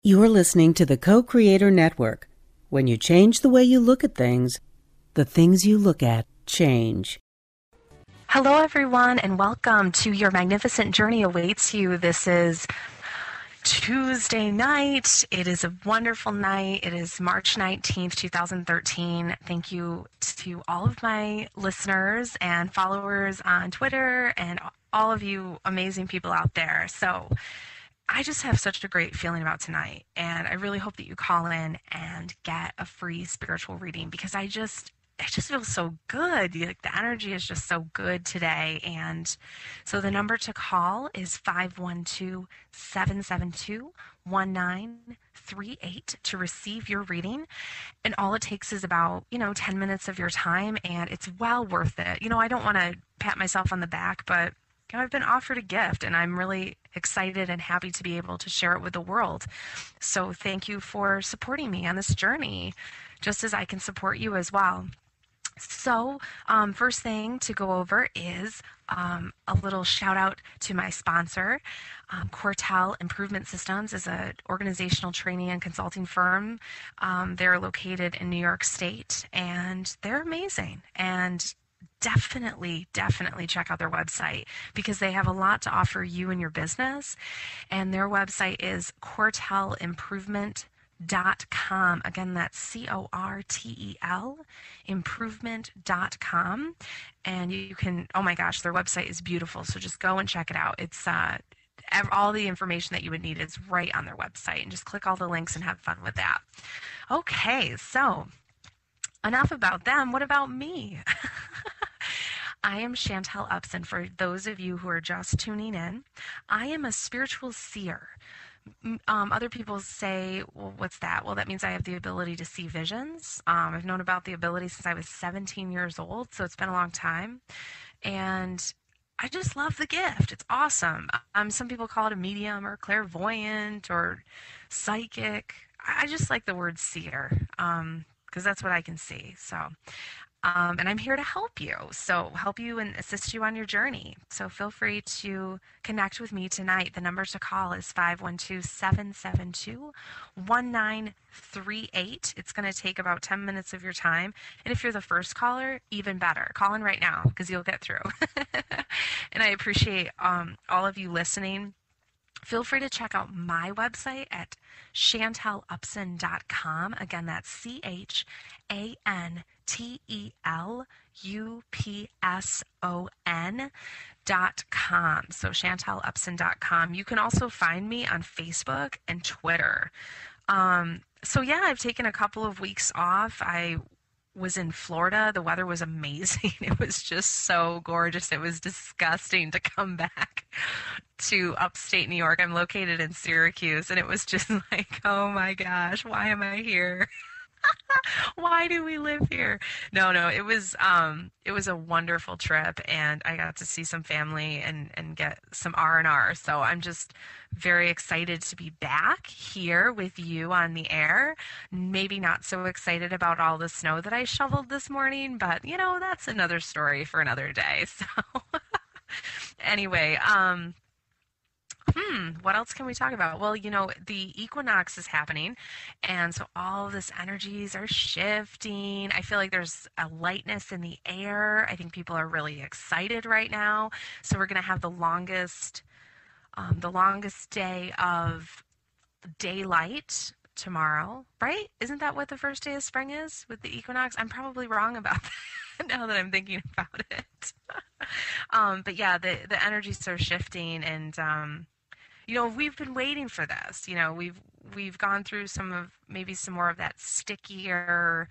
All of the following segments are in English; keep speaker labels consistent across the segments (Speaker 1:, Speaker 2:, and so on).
Speaker 1: You're listening to the Co-Creator Network. When you change the way you look at things, the things you look at change.
Speaker 2: Hello, everyone, and welcome to Your Magnificent Journey Awaits You. This is Tuesday night. It is a wonderful night. It is March 19th, 2013. Thank you to all of my listeners and followers on Twitter and all of you amazing people out there. So I just have such a great feeling about tonight, and I really hope that you call in and get a free spiritual reading because it just feels so good. Like the energy is just so good today. And so the number to call is 512-772-1938 to receive your reading. And all it takes is about, 10 minutes of your time, and it's well worth it. I don't want to pat myself on the back, but I've been offered a gift, and I'm really excited and happy to be able to share it with the world. So thank you for supporting me on this journey, just as I can support you as well. So first thing to go over is a little shout out to my sponsor. Chantel Improvement Systems is an organizational training and consulting firm. They're located in New York State, and they're amazing. And definitely check out their website because they have a lot to offer you and your business. And their website is cortelimprovement.com. Again, that's CORTEL improvement.com. And you can, oh my gosh, their website is beautiful. So just go and check it out. It's all the information that you would need is right on their website, and just click all the links and have fun with that. Okay, so enough about them. What about me? I am Chantel Upson. For those of you who are just tuning in, I am a spiritual seer. Other people say, well, what's that? Well, that means I have the ability to see visions. I've known about the ability since I was 17 years old, so it's been a long time. And I just love the gift. It's awesome. Some people call it a medium or clairvoyant or psychic. I just like the word seer because that's what I can see. So. And I'm here to help you. So help you and assist you on your journey. So feel free to connect with me tonight. The number to call is 512-772-1938. It's going to take about 10 minutes of your time. And if you're the first caller, even better. Call in right now because you'll get through. And I appreciate all of you listening. Feel free to check out my website at chantelupson.com. Again, that's ChantelUpson.com. So chantelupson.com. You can also find me on Facebook and Twitter. So yeah, I've taken a couple of weeks off. I was in Florida. The weather was amazing. It was just so gorgeous. It was disgusting to come back to upstate New York. I'm located in Syracuse, and it was just like, oh my gosh, why am I here? Why do we live here? No, it was a wonderful trip, and I got to see some family and get some R&R. So I'm just very excited to be back here with you on the air. Maybe not so excited about all the snow that I shoveled this morning, but that's another story for another day. So anyway, what else can we talk about? Well, the equinox is happening, and so all of this energies are shifting. I feel like there's a lightness in the air. I think people are really excited right now. So we're going to have the longest day of daylight tomorrow, right? Isn't that what the first day of spring is with the equinox? I'm probably wrong about that now that I'm thinking about it. But yeah, the energies are shifting, and we've been waiting for this. We've gone through some more of that stickier,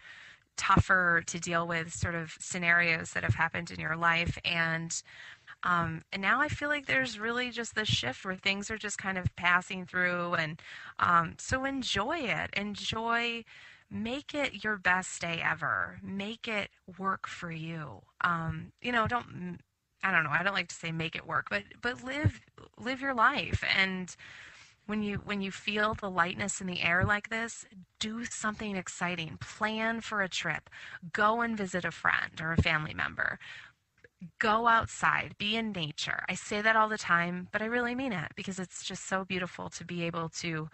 Speaker 2: tougher to deal with sort of scenarios that have happened in your life, and now I feel like there's really just this shift where things are just kind of passing through, and so enjoy it. Make it your best day ever. Make it work for you. I don't know. I don't like to say make it work, but live your life. And when you feel the lightness in the air like this, do something exciting. Plan for a trip. Go and visit a friend or a family member. Go outside, be in nature. I say that all the time, but I really mean it because it's just so beautiful to be able to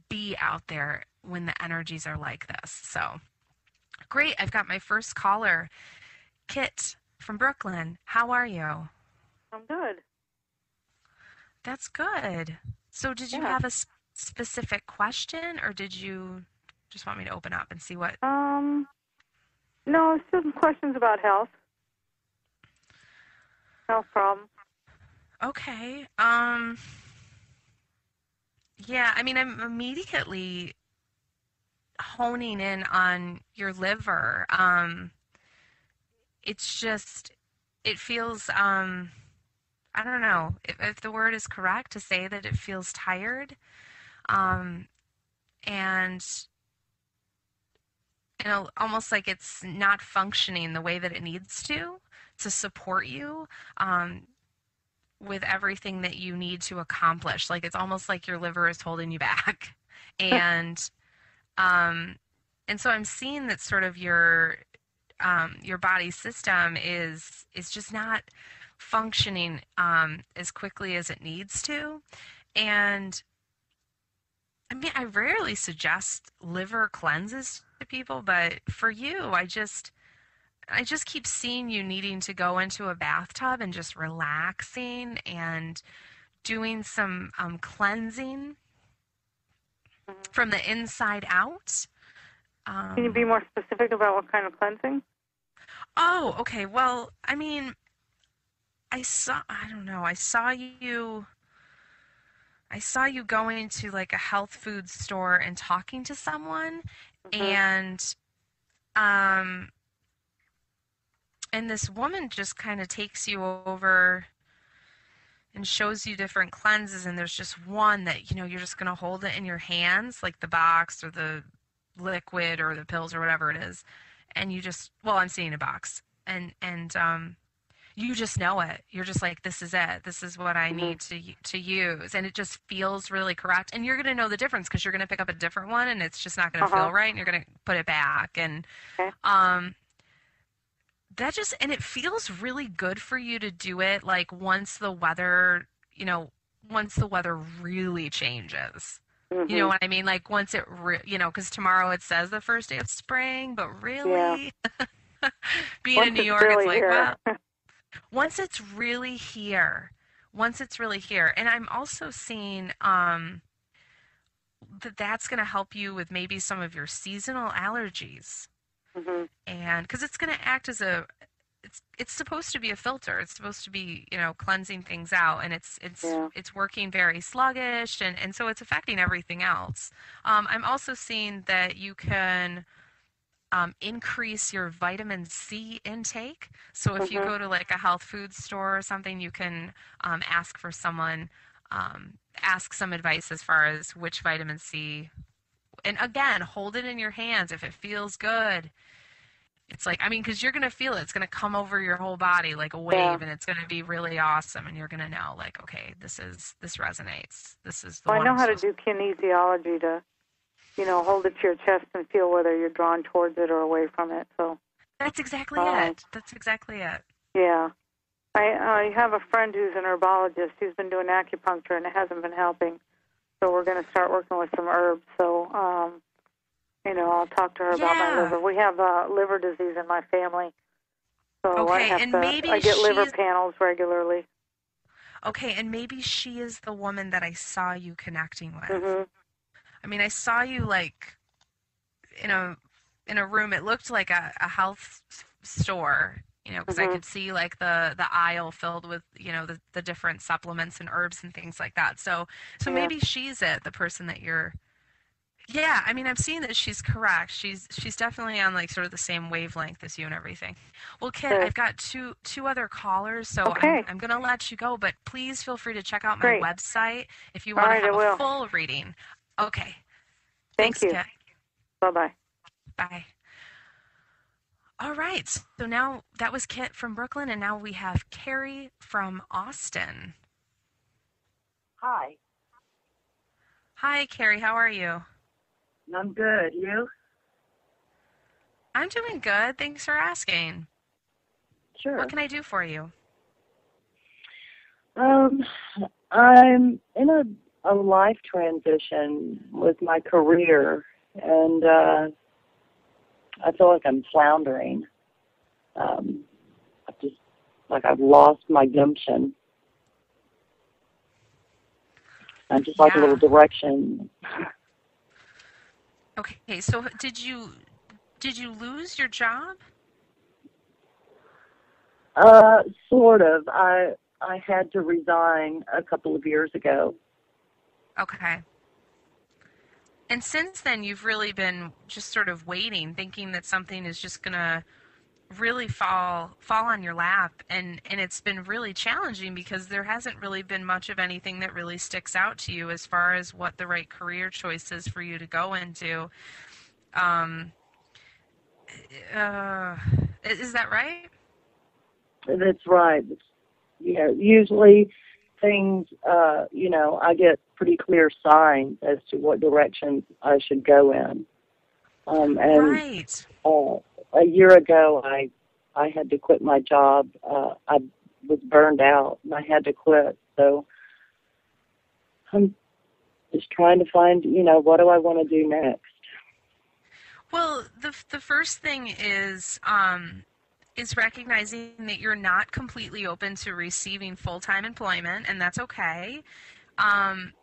Speaker 2: be out there when the energies are like this. So great. I've got my first caller, Kit from Brooklyn. How are you?
Speaker 3: I'm good.
Speaker 2: That's good. So did you
Speaker 3: Yeah.
Speaker 2: have a specific question, or did you just want me to open up and see what?
Speaker 3: Um, no, it's just some questions about health problems.
Speaker 2: Okay. Yeah, I mean, I'm immediately honing in on your liver. It's just, it feels, I don't know if the word is correct to say that it feels tired, um, and almost like it's not functioning the way that it needs to support you, um, with everything that you need to accomplish. Like it's almost like your liver is holding you back, and um, and so I'm seeing that sort of your body system is just not functioning as quickly as it needs to. And I mean, I rarely suggest liver cleanses to people, but for you, I just keep seeing you needing to go into a bathtub and just relaxing and doing some cleansing
Speaker 3: Mhm.
Speaker 2: from the inside out.
Speaker 3: Can you be
Speaker 2: Um,
Speaker 3: more specific about what kind of cleansing?
Speaker 2: oh, okay. Well, I mean, I don't know, I saw you going to like a health food store and talking to someone,
Speaker 3: Hmm.
Speaker 2: and um and this woman just kind of takes you over and shows you different cleanses, and there's just one that you're just going to hold it in your hands, like the box or the liquid or the pills or whatever it is, and you just, well, I'm seeing a box, and you just know it. You're just like, this is it. This is what I
Speaker 3: Hmm.
Speaker 2: need to use, and it just feels really correct. And you're going to know the difference because you're going to pick up a different one, and it's just not going to
Speaker 3: Uh-huh.
Speaker 2: feel right, and you're going to put it back. And
Speaker 3: Okay.
Speaker 2: um, and it feels really good for you to do it like you know, once the weather really changes. You know
Speaker 3: Hmm.
Speaker 2: what I mean? Like once because tomorrow it says the first day of spring, but
Speaker 3: Yeah.
Speaker 2: really, being
Speaker 3: Once
Speaker 2: in New
Speaker 3: it's
Speaker 2: York, it's
Speaker 3: really
Speaker 2: like,
Speaker 3: here.
Speaker 2: well, once it's really here, once it's really here. And I'm also seeing that that's going to help you with maybe some of your seasonal allergies.
Speaker 3: Hmm.
Speaker 2: And because it's going to act as it's supposed to be a filter. It's supposed to be, cleansing things out, and
Speaker 3: Yeah.
Speaker 2: it's working very sluggish, and so it's affecting everything else. I'm also seeing that you can increase your vitamin C intake. So if you
Speaker 3: Hmm.
Speaker 2: go to like a health food store or something, you can ask for someone, ask some advice as far as which vitamin C. And again, hold it in your hands if it feels good. It's like, I mean, because you're going to feel it. It's going to come over your whole body like a
Speaker 3: Yeah.
Speaker 2: wave, and it's going to be really awesome. And you're going to know, like, okay, this resonates. This is the
Speaker 3: Well, I
Speaker 2: one
Speaker 3: know
Speaker 2: I'm
Speaker 3: how to
Speaker 2: supposed
Speaker 3: do kinesiology to, hold it to your chest and feel whether you're drawn towards it or away from it. So,
Speaker 2: That's exactly
Speaker 3: um,
Speaker 2: it. That's exactly it.
Speaker 3: yeah. I have a friend who's an herbologist. He's been doing acupuncture and it hasn't been helping. So we're going to start working with some herbs. So, I'll talk to her about my
Speaker 2: Yeah.
Speaker 3: liver. We have liver disease in my family, so
Speaker 2: Okay, and
Speaker 3: I
Speaker 2: maybe
Speaker 3: get liver panels regularly.
Speaker 2: she is the woman that I saw you connecting with.
Speaker 3: Mhm.
Speaker 2: I mean, I saw you like in a room. It looked like a health store, because I
Speaker 3: Mhm.
Speaker 2: could see like the aisle filled with the different supplements and herbs and things like that. So
Speaker 3: Yeah.
Speaker 2: maybe she's the person that you're. Yeah, I mean, I'm seeing that she's correct. She's definitely on like sort of the same wavelength as you and everything. Well, Kit,
Speaker 3: Good.
Speaker 2: I've got two other callers, so I'm
Speaker 3: Okay.
Speaker 2: I'm gonna let you go, but please feel free to check out my
Speaker 3: Great.
Speaker 2: website if you
Speaker 3: All
Speaker 2: want to
Speaker 3: right. I
Speaker 2: have a
Speaker 3: will.
Speaker 2: full reading. Okay.
Speaker 3: Thank
Speaker 2: Thanks,
Speaker 3: you.
Speaker 2: Kit.
Speaker 3: Bye bye.
Speaker 2: Bye. All right. So now that was Kit from Brooklyn, and now we have Carrie from Austin.
Speaker 4: Hi,
Speaker 2: Hi, Carrie. How are you?
Speaker 4: I'm good. You?
Speaker 2: I'm doing good. Thanks for asking. What
Speaker 4: Sure.
Speaker 2: can I do for you?
Speaker 4: Um, I'm in a a life transition with my career, and I feel like I'm floundering. I just I've lost my gumption. I just like a little direction.
Speaker 2: Okay, so did you lose your job?
Speaker 4: Sort of. I had to resign a couple of years ago.
Speaker 2: Okay. And since then, you've really been just sort of waiting, thinking that something is just gonna really fall on your lap, and it's been really challenging because there hasn't really been much of anything that really sticks out to you as far as what the right career choice is for you to go into. Um, is that right?
Speaker 4: That's right. Usually things, I get pretty clear signs as to what direction I should go in. And
Speaker 2: right.
Speaker 4: A year ago, I had to quit my job. I was burned out, and I had to quit. So I'm just trying to find, what do I want to do next?
Speaker 2: Well, the first thing is recognizing that you're not completely open to receiving full-time employment, and that's okay.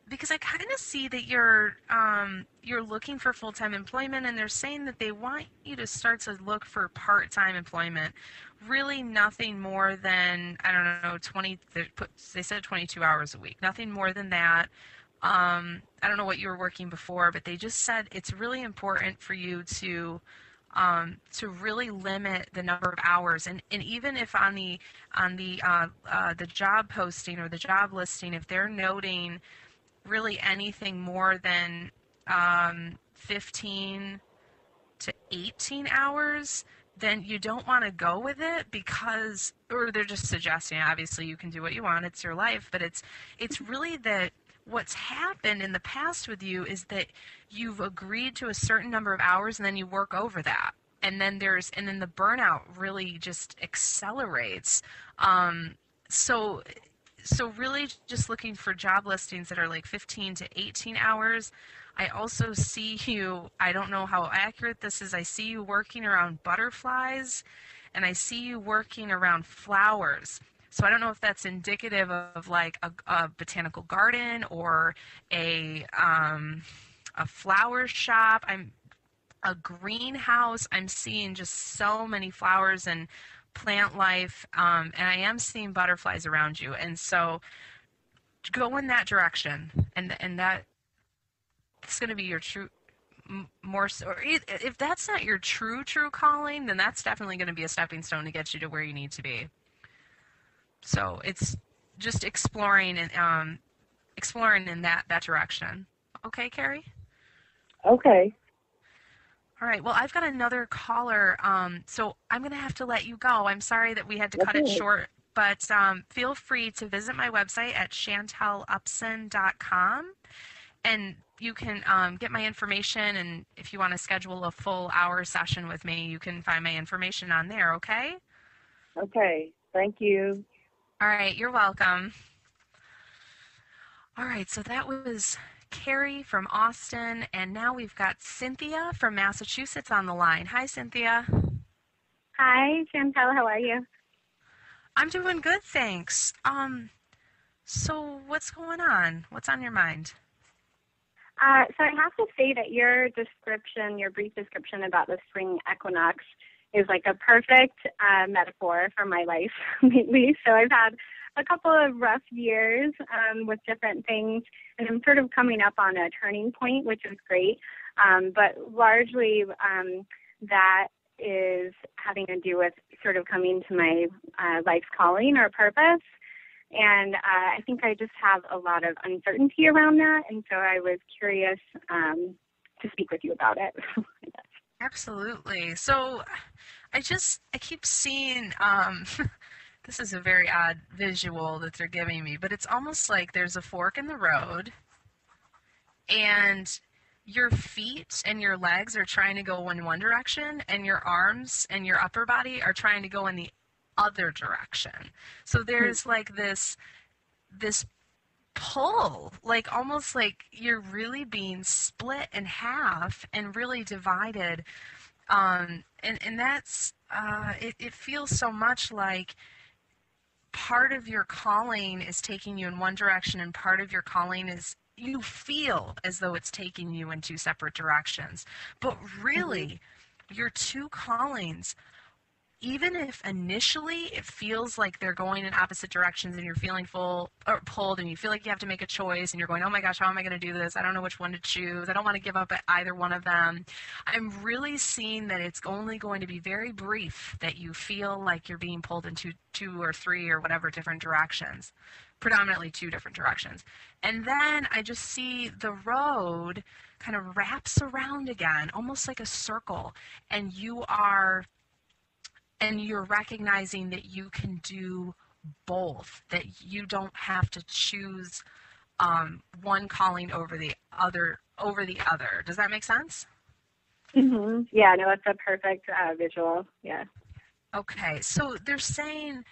Speaker 2: Because I kind of see that you're looking for full-time employment, and they're saying that they want you to start to look for part-time employment. Really, nothing more than, I don't know, 20. They said 22 hours a week. Nothing more than that. I don't know what you were working before, but they just said it's really important for you to really limit the number of hours, and even if on the job posting or the job listing, if they're noting really anything more than 15 to 18 hours, then you don't want to go with it, because, or they're just suggesting, obviously you can do what you want, it's your life, but it's really that what's happened in the past with you is that you've agreed to a certain number of hours and then you work over that. And then the burnout really just accelerates. So really just looking for job listings that are like 15 to 18 hours. I also see you, I don't know how accurate this is, I see you working around butterflies, and I see you working around flowers. So I don't know if that's indicative of like a botanical garden or a flower shop. A greenhouse. I'm seeing just so many flowers and plant life, and I am seeing butterflies around you. And so go in that direction, and that's going to be your true, more so, or if that's not your true calling, then that's definitely going to be a stepping stone to get you to where you need to be. So it's just exploring and exploring in that direction. Okay, Carrie?
Speaker 4: Okay.
Speaker 2: All right. Well, I've got another caller, so I'm going to have to let you go. I'm sorry that we had to cut it short, but feel free to visit my website at chantelupson.com, and you can get my information, and if you want to schedule a full hour session with me, you can find my information on there, okay?
Speaker 4: Okay. Thank you.
Speaker 2: All right. You're welcome. All right. So that was Carrie from Austin, and now we've got Cynthia from Massachusetts on the line. Hi, Cynthia.
Speaker 5: Hi, Chantel. How are you?
Speaker 2: I'm doing good, thanks. So what's going on? What's on your mind?
Speaker 5: So I have to say that your brief description about the spring equinox is like a perfect metaphor for my life lately. So I've had a couple of rough years with different things, and I'm sort of coming up on a turning point, which is great. But largely that is having to do with sort of coming to my life's calling or purpose. And I think I just have a lot of uncertainty around that, and so I was curious to speak with you about it.
Speaker 2: Absolutely. So I keep seeing, this is a very odd visual that they're giving me, but it's almost like there's a fork in the road, and your feet and your legs are trying to go in one direction, and your arms and your upper body are trying to go in the other direction. So there's like this pull, like almost like you're really being split in half and really divided. And that's, it feels so much like part of your calling is taking you in one direction and part of your calling is, you feel as though it's taking you in two separate directions. But really, your two callings, even if initially it feels like they're going in opposite directions and you're feeling full or pulled and you feel like you have to make a choice and you're going, oh my gosh, how am I going to do this? I don't know which one to choose. I don't want to give up at either one of them. I'm really seeing that it's only going to be very brief that you feel like you're being pulled into two or three or whatever different directions, predominantly two different directions. And then I just see the road kind of wraps around again, almost like a circle, and you're recognizing that you can do both, that you don't have to choose one calling over the other. Does that make sense?
Speaker 5: Mm-hmm. Yeah, no, that's a perfect visual. Yeah.
Speaker 2: Okay, so they're saying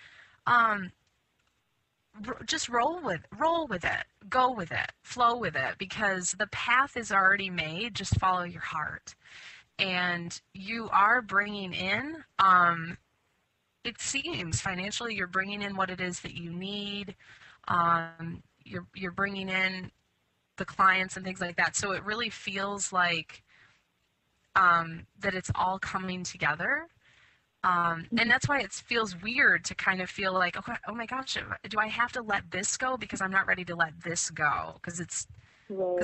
Speaker 2: just roll with it, go with it, flow with it, because the path is already made. Just follow your heart. And you are bringing in, it seems financially, you're bringing in what it is that you need. You're bringing in the clients and things like that. So it really feels like that it's all coming together. And that's why it feels weird to kind of feel like, oh my gosh, do I have to let this go because I'm not ready to let this go? Because it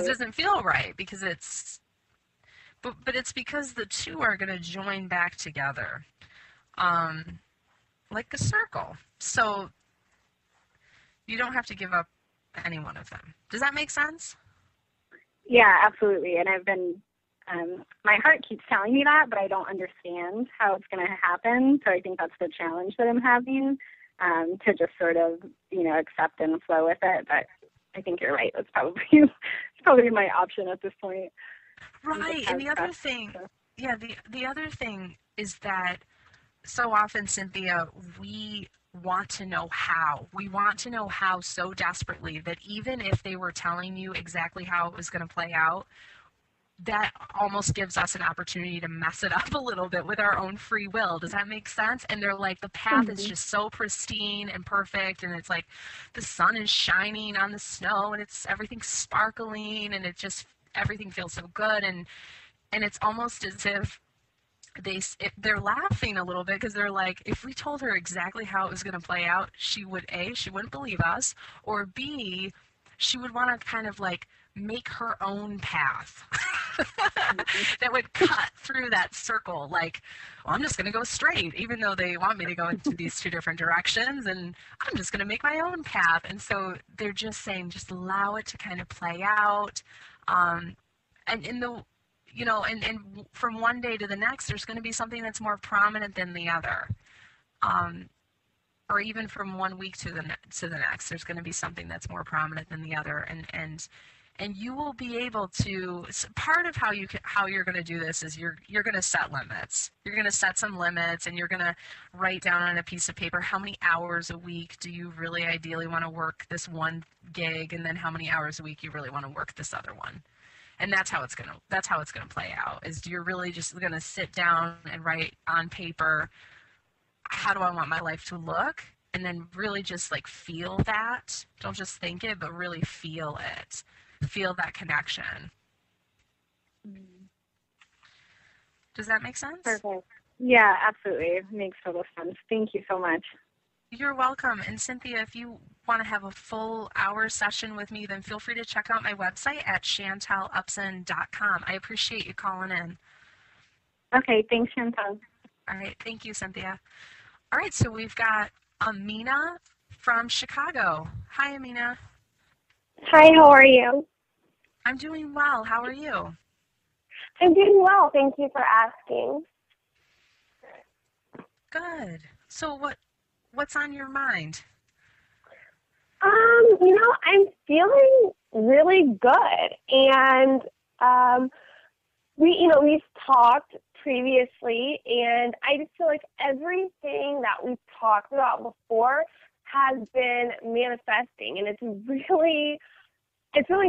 Speaker 2: doesn't feel right, because but it's because the two are going to join back together, like a circle. So you don't have to give up any one of them. Does that make sense?
Speaker 5: Yeah, absolutely. And I've been, my heart keeps telling me that, but I don't understand how it's going to happen. So I think that's the challenge that I'm having, to just sort of, accept and flow with it. But I think you're right. That's probably my option at this point.
Speaker 2: Right, and the other thing, the other thing is that so often, Cynthia, we want to know how. We want to know how so desperately that even if they were telling you exactly how it was going to play out, that almost gives us an opportunity to mess it up a little bit with our own free will. Does that make sense? And they're like, the path is just so pristine and perfect, and it's like the sun is shining on the snow, and it's everything's sparkling, and everything feels so good, and it's almost as if they're laughing a little bit, because they're like, if we told her exactly how it was going to play out, she wouldn't believe us, or B, she would want to kind of like make her own path that would cut through that circle. Like, well, I'm just going to go straight, even though they want me to go into these two different directions, and I'm just going to make my own path. And so they're just saying, just allow it to kind of play out. And from one day to the next, there's going to be something that's more prominent than the other. Or even from 1 week to the next, there's going to be something that's more prominent than the other. And you will be able to, part of how you're going to do this is you're going to set limits. You're going to set some limits, and you're going to write down on a piece of paper how many hours a week do you really ideally want to work this one gig, and then how many hours a week you really want to work this other one. And that's how it's gonna play out. Is you're really just gonna sit down and write on paper, how do I want my life to look, and then really just like feel that. Don't just think it, but really feel it. Feel that connection. Does that make sense?
Speaker 5: Perfect. Yeah, absolutely. It makes total sense. Thank you so much.
Speaker 2: You're welcome. And Cynthia, if you want to have a full hour session with me, then feel free to check out my website at chantelupson.com. I appreciate you calling in.
Speaker 5: Okay, thanks, Chantel.
Speaker 2: All right, thank you, Cynthia. All right, so we've got Amina from Chicago. Hi, Amina.
Speaker 6: Hi, how are you?
Speaker 2: I'm doing well. How are you?
Speaker 6: I'm doing well. Thank you for asking.
Speaker 2: Good. So what's on your mind?
Speaker 6: I'm feeling really good, and we've talked previously, and I just feel like everything that we've talked about before has been manifesting, and it's really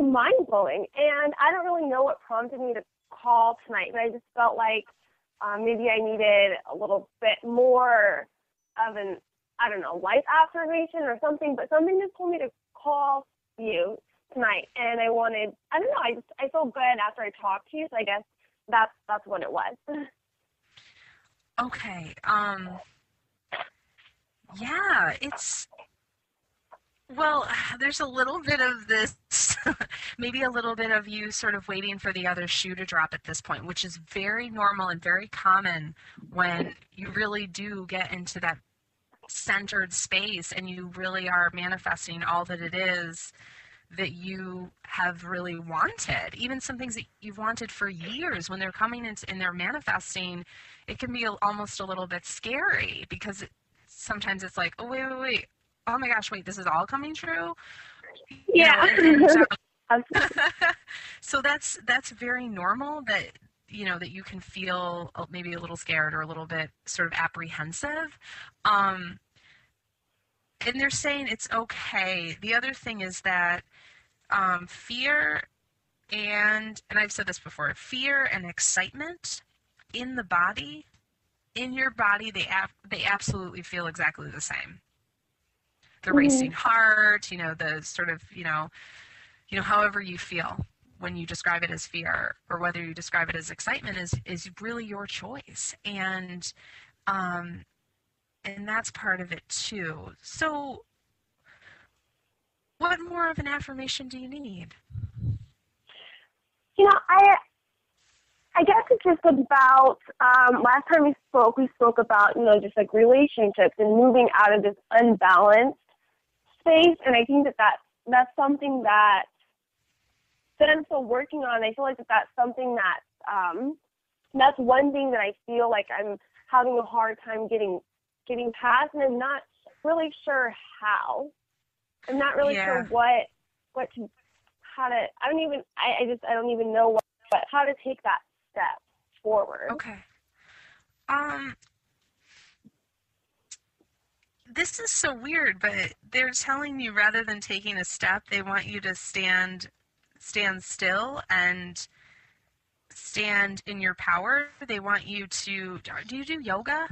Speaker 6: mind-blowing. And I don't really know what prompted me to call tonight, but I just felt like maybe I needed a little bit more of an, I don't know, life affirmation or something, but something just told me to call you tonight. And I don't know, I felt good after I talked to you, so I guess that's what it was.
Speaker 2: Okay. Yeah, well, there's a little bit of this, maybe a little bit of you sort of waiting for the other shoe to drop at this point, which is very normal and very common when you really do get into that centered space and you really are manifesting all that it is that you have really wanted. Even some things that you've wanted for years, when they're coming in and they're manifesting, it can be almost a little bit scary because sometimes it's like, oh, wait. Oh my gosh, wait, this is all coming true?
Speaker 6: Yeah.
Speaker 2: So that's very normal that, that you can feel maybe a little scared or a little bit sort of apprehensive. And they're saying it's okay. The other thing is that fear and I've said this before, fear and excitement in the body, in your body, they absolutely feel exactly the same. The racing heart, the sort of, however you feel when you describe it as fear or whether you describe it as excitement is really your choice. And that's part of it too. So what more of an affirmation do you need?
Speaker 6: I guess it's just about, last time we spoke about, just like relationships and moving out of this unbalanced space. And I think that's something that I'm still working on. I feel like that's something that, that's one thing that I feel like I'm having a hard time getting past, and I'm not really sure how. I'm not really sure I don't even know how to take that step forward.
Speaker 2: Okay. This is so weird, but they're telling you rather than taking a step, they want you to stand still and stand in your power. They want you to, do you do yoga?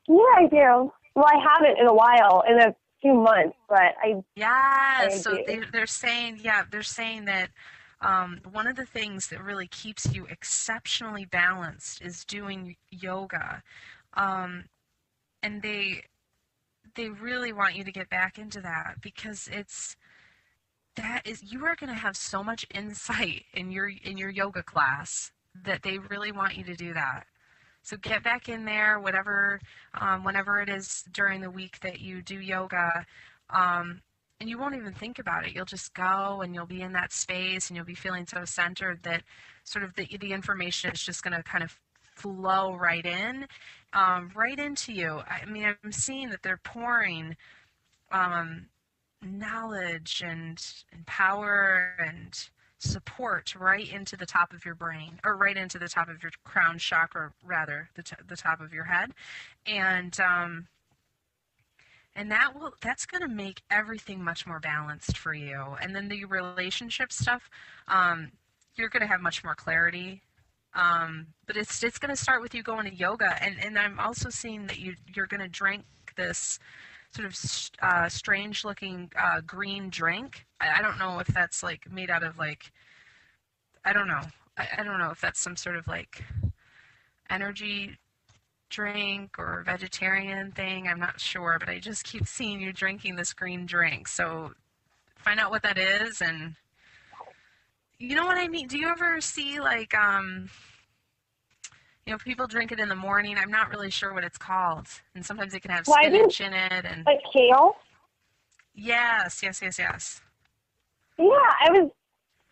Speaker 6: Yeah, I do. Well, I haven't in a while, in a few months, but
Speaker 2: they're saying that one of the things that really keeps you exceptionally balanced is doing yoga. And they really want you to get back into that because you are going to have so much insight in your yoga class that they really want you to do that. So get back in there, whenever it is during the week that you do yoga, and you won't even think about it. You'll just go and you'll be in that space and you'll be feeling so centered that sort of the information is just going to kind of flow right into you. I mean, I'm seeing that they're pouring knowledge and power and support right into the top of your brain, or right into the top of your crown chakra, rather, the top of your head, and that's going to make everything much more balanced for you. And then the relationship stuff, you're going to have much more clarity. But it's going to start with you going to yoga, and I'm also seeing that you're going to drink this sort of strange looking green drink. I don't know if that's like made out of like, I don't know if that's some sort of like energy drink or vegetarian thing. I'm not sure, but I just keep seeing you drinking this green drink. So find out what that is, and you know what I mean? Do you ever see like people drink it in the morning? I'm not really sure what it's called. And sometimes it can have spinach in it. And
Speaker 6: like kale?
Speaker 2: Yes.
Speaker 6: Yeah,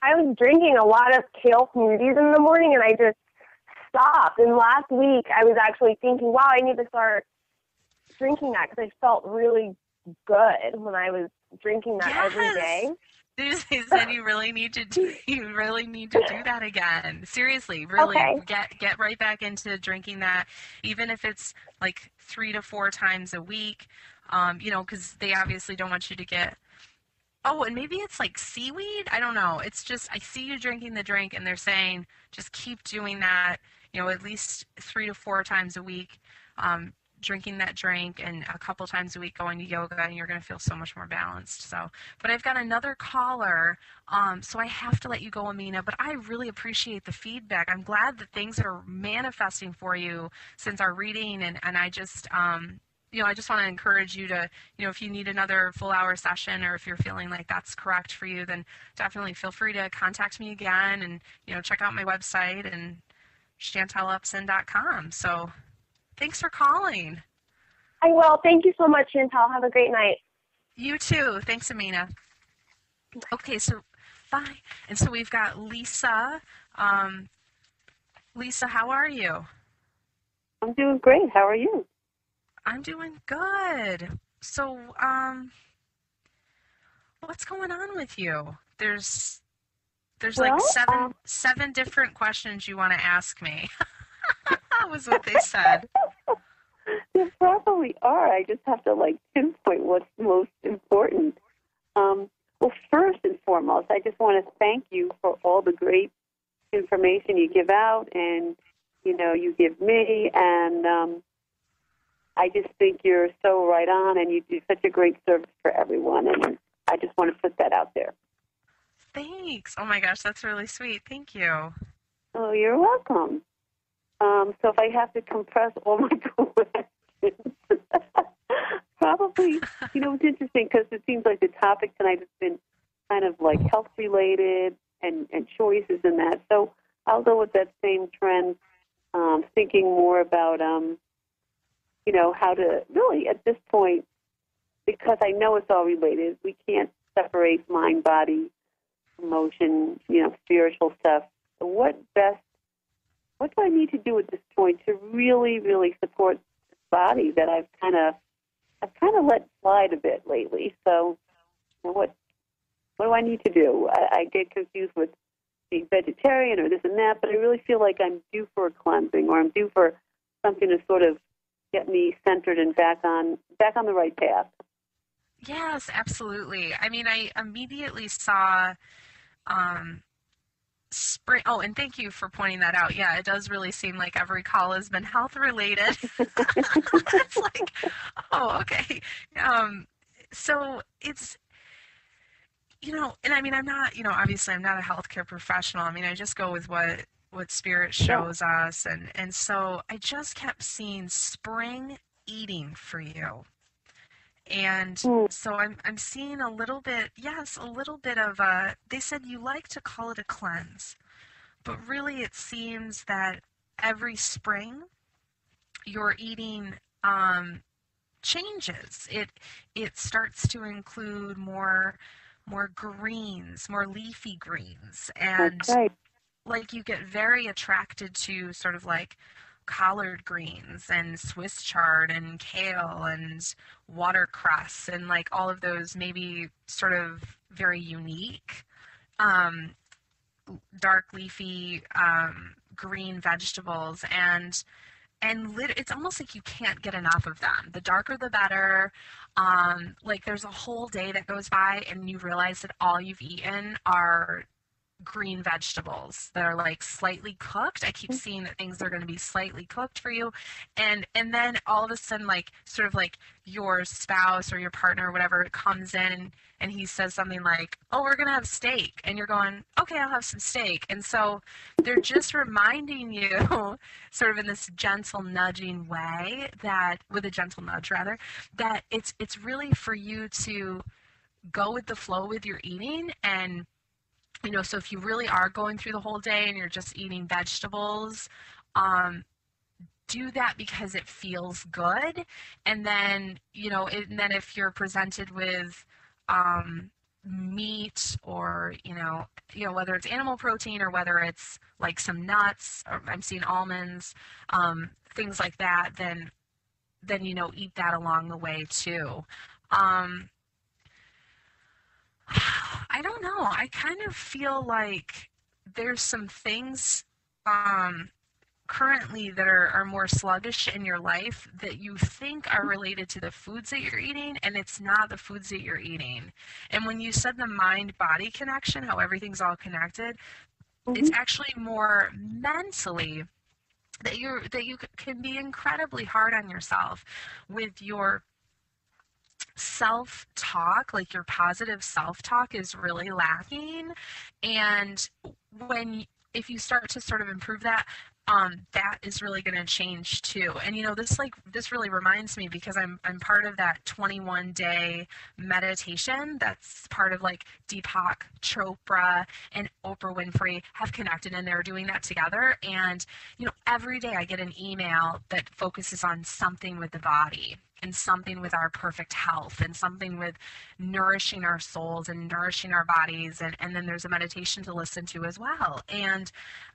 Speaker 6: I was drinking a lot of kale smoothies in the morning, and I just stopped. And last week, I was actually thinking, wow, I need to start drinking that because I felt really good when I was drinking that every day.
Speaker 2: They said you really need to do that again. Seriously, really get right back into drinking that, even if it's like 3 to 4 times a week. because they obviously don't want you to get. Oh, and maybe it's like seaweed. I don't know. It's just I see you drinking the drink, and they're saying just keep doing that. At least 3 to 4 times a week. Drinking that drink and a couple times a week going to yoga, and you're going to feel so much more balanced. So, but I've got another caller, so I have to let you go, Amina, but I really appreciate the feedback. I'm glad that things are manifesting for you since our reading, and I just, I just want to encourage you to, if you need another full hour session or if you're feeling like that's correct for you, then definitely feel free to contact me again and, check out my website and chantelupson.com. So, thanks for calling.
Speaker 6: I will. Thank you so much, Chantel. Have a great night.
Speaker 2: You too. Thanks, Amina. Okay, so bye. And so we've got Lisa. Lisa, how are you?
Speaker 7: I'm doing great. How are you?
Speaker 2: I'm doing good. So, what's going on with you? There's like seven different questions you want to ask me. That was what they said.
Speaker 7: There probably are. I just have to pinpoint what's most important. Well, first and foremost, I just want to thank you for all the great information you give out and you give me, and I just think you're so right on, and you do such a great service for everyone, and I just want to put that out there.
Speaker 2: Thanks. Oh my gosh, that's really sweet. Thank you.
Speaker 7: Oh, you're welcome. So if I have to compress all my questions, probably, it's interesting because it seems like the topic tonight has been kind of like health-related and choices and that. So I'll go with that same trend, thinking more about, how to really, at this point, because I know it's all related, we can't separate mind, body, emotion, spiritual stuff. So what do I need to do at this point to really, really support this body that I've kind of let slide a bit lately? So, what do I need to do? I get confused with being vegetarian or this and that, but I really feel like I'm due for a cleansing, or I'm due for something to sort of get me centered and back on the right path.
Speaker 2: Yes, absolutely. I mean, I immediately saw. Spring. Oh, and thank you for pointing that out. Yeah, it does really seem like every call has been health related. It's like, oh, okay. So it's, and I mean, I'm not, obviously I'm not a healthcare professional. I mean, I just go with what spirit shows us. And so I just kept seeing spring eating for you. And so I'm seeing a little bit of they said you like to call it a cleanse, but really it seems that every spring your eating changes. It starts to include more greens, more leafy greens, and
Speaker 7: That's right.
Speaker 2: like you get very attracted to sort of like collard greens and Swiss chard and kale and watercress and like all of those maybe sort of very unique dark leafy green vegetables, and it's almost like you can't get enough of them. The darker the better. Like there's a whole day that goes by and you realize that all you've eaten are green vegetables that are like slightly cooked. I keep seeing that things are going to be slightly cooked for you, and then all of a sudden, like sort of like your spouse or your partner or whatever comes in and he says something like, "Oh, we're going to have steak," and you're going, "Okay, I'll have some steak." And so they're just reminding you, sort of in this gentle nudging way, that with a gentle nudge rather, that it's really for you to go with the flow with your eating. And so if you really are going through the whole day and you're just eating vegetables, do that because it feels good. And then, if you're presented with meat or, whether it's animal protein or whether it's like some nuts, or I'm seeing almonds, things like that, then, eat that along the way too. I don't know. I kind of feel like there's some things currently that are more sluggish in your life that you think are related to the foods that you're eating, and it's not the foods that you're eating. And when you said the mind-body connection, how everything's all connected, it's actually more mentally that you can be incredibly hard on yourself with your self-talk. Like, your positive self-talk is really lacking, and if you start to sort of improve that, that is really going to change too. And this really reminds me, because I'm part of that 21-day meditation that's part of like Deepak Chopra and Oprah Winfrey have connected, and they're doing that together. And every day I get an email that focuses on something with the body, and something with our perfect health, and something with nourishing our souls and nourishing our bodies. And then there's a meditation to listen to as well. And